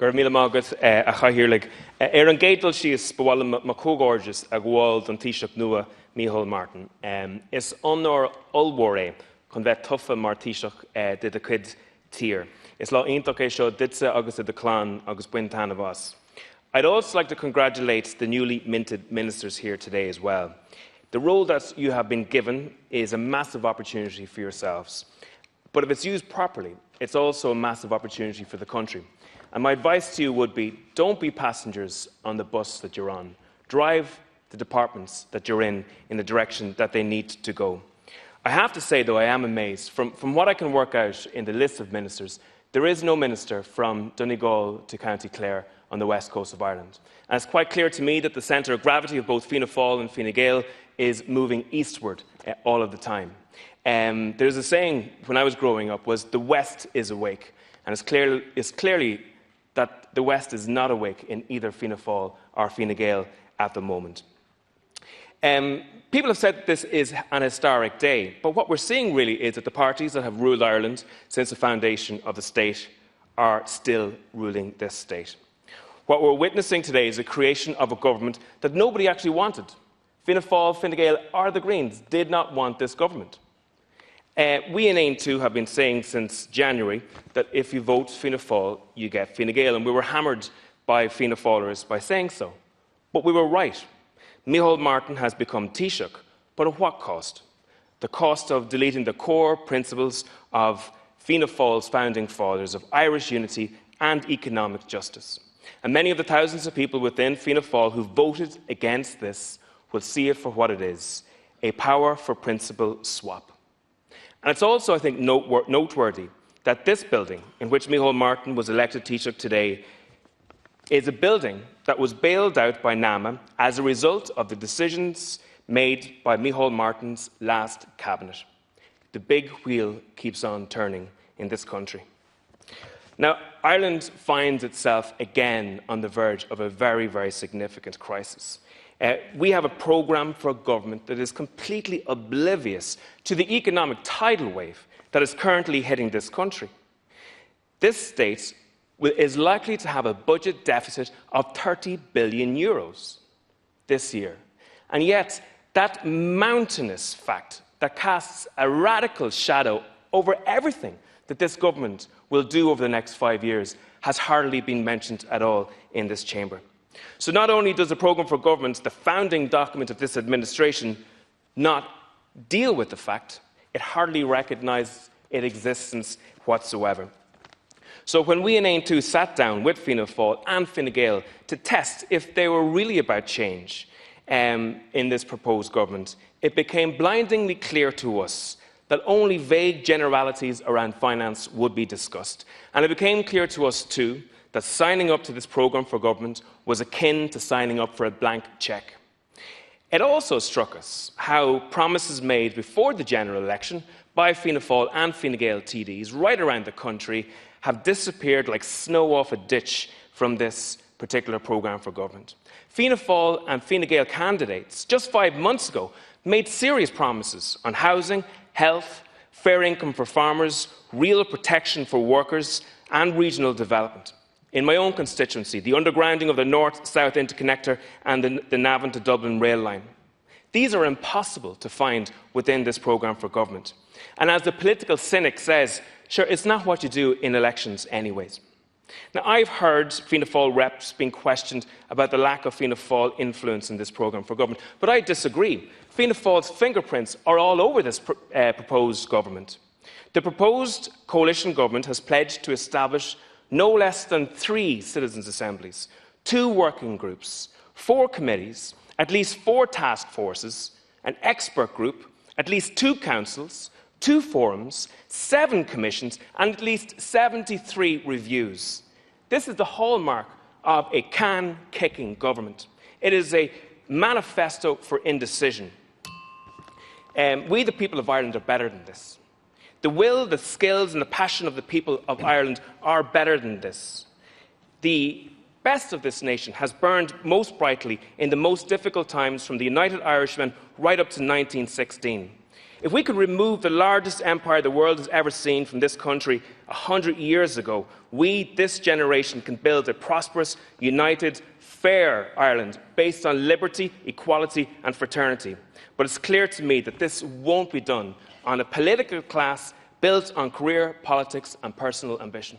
Gur míle mágad a chaithfirlig. Éireann gédal síos bhfuil má cógórjas a gháil don Taoiseach nua Micheál Martin. Is anór ulmhór é chun bheith tufa mar Taoiseach did a cuid tír. Is lá ionach é seo ditsa agus a declán agus buinteann of us. I'd also like to congratulate the newly minted ministers here today as well. The role that you have been given is a massive opportunity for yourselves. But if it's used properly, it's also a massive opportunity for the country. And my advice to you would be, don't be passengers on the bus that you're on. Drive the departments that you're in the direction that they need to go. I have to say, though, I am amazed. From what I can work out in the list of ministers, there is no minister from Donegal to County Clare on the west coast of Ireland. And it's quite clear to me that the centre of gravity of both Fianna Fáil and Fine Gael is moving eastward all of the time. There's a saying when I was growing up was the West is awake, and it's clearly that the West is not awake in either Fianna Fáil or Fine Gael at the moment. People have said this is an historic day, but what we're seeing really is that the parties that have ruled Ireland since the foundation of the state are still ruling this state. What we're witnessing today is the creation of a government that nobody actually wanted. Fianna Fáil, Fine Gael, or the Greens did not want this government. We in Éireann too have been saying since January that if you vote Fianna Fáil, you get Fine Gael, and we were hammered by Fianna Fáilers by saying so. But we were right. Micheál Martin has become Taoiseach, but at what cost? The cost of deleting the core principles of Fianna Fáil's founding fathers of Irish unity and economic justice. And many of the thousands of people within Fianna Fáil who voted against this will see it for what it is, a power for principle swap. And it's also, I think, noteworthy that this building, in which Micheál Martin was elected Taoiseach today, is a building that was bailed out by NAMA as a result of the decisions made by Micheál Martin's last cabinet. The big wheel keeps on turning in this country. Now, Ireland finds itself again on the verge of a very, very significant crisis. We have a programme for a government that is completely oblivious to the economic tidal wave that is currently hitting this country. This state is likely to have a budget deficit of €30 billion this year. And yet, that mountainous fact that casts a radical shadow over everything that this government will do over the next 5 years has hardly been mentioned at all in this chamber. So not only does the Programme for Government, the founding document of this administration, not deal with the fact, it hardly recognises its existence whatsoever. So when we in Éireann too sat down with Fianna Fáil and Fine Gael to test if they were really about change in this proposed government, it became blindingly clear to us that only vague generalities around finance would be discussed. And it became clear to us too that signing up to this programme for government was akin to signing up for a blank cheque. It also struck us how promises made before the general election by Fianna Fáil and Fine Gael TDs right around the country have disappeared like snow off a ditch from this particular programme for government. Fianna Fáil and Fine Gael candidates just 5 months ago made serious promises on housing, health, fair income for farmers, real protection for workers and regional development. In my own constituency, the undergrounding of the North-South Interconnector and the Navan to Dublin rail line. These are impossible to find within this programme for government. And as the political cynic says, sure, it's not what you do in elections anyways. Now, I've heard Fianna Fáil reps being questioned about the lack of Fianna Fáil influence in this programme for government, but I disagree. Fianna Fáil's fingerprints are all over this proposed government. The proposed coalition government has pledged to establish no less than 3 citizens' assemblies, 2 working groups, 4 committees, at least 4 task forces, an expert group, at least 2 councils, 2 forums, 7 commissions, and at least 73 reviews. This is the hallmark of a can-kicking government. It is a manifesto for indecision. We, the people of Ireland, are better than this. The will, the skills and the passion of the people of Ireland are better than this. The best of this nation has burned most brightly in the most difficult times from the United Irishmen right up to 1916. If we could remove the largest empire the world has ever seen from this country 100 years ago, we, this generation, can build a prosperous, united, fair Ireland based on liberty, equality and fraternity. But it's clear to me that this won't be done on a political class built on career, politics and personal ambition.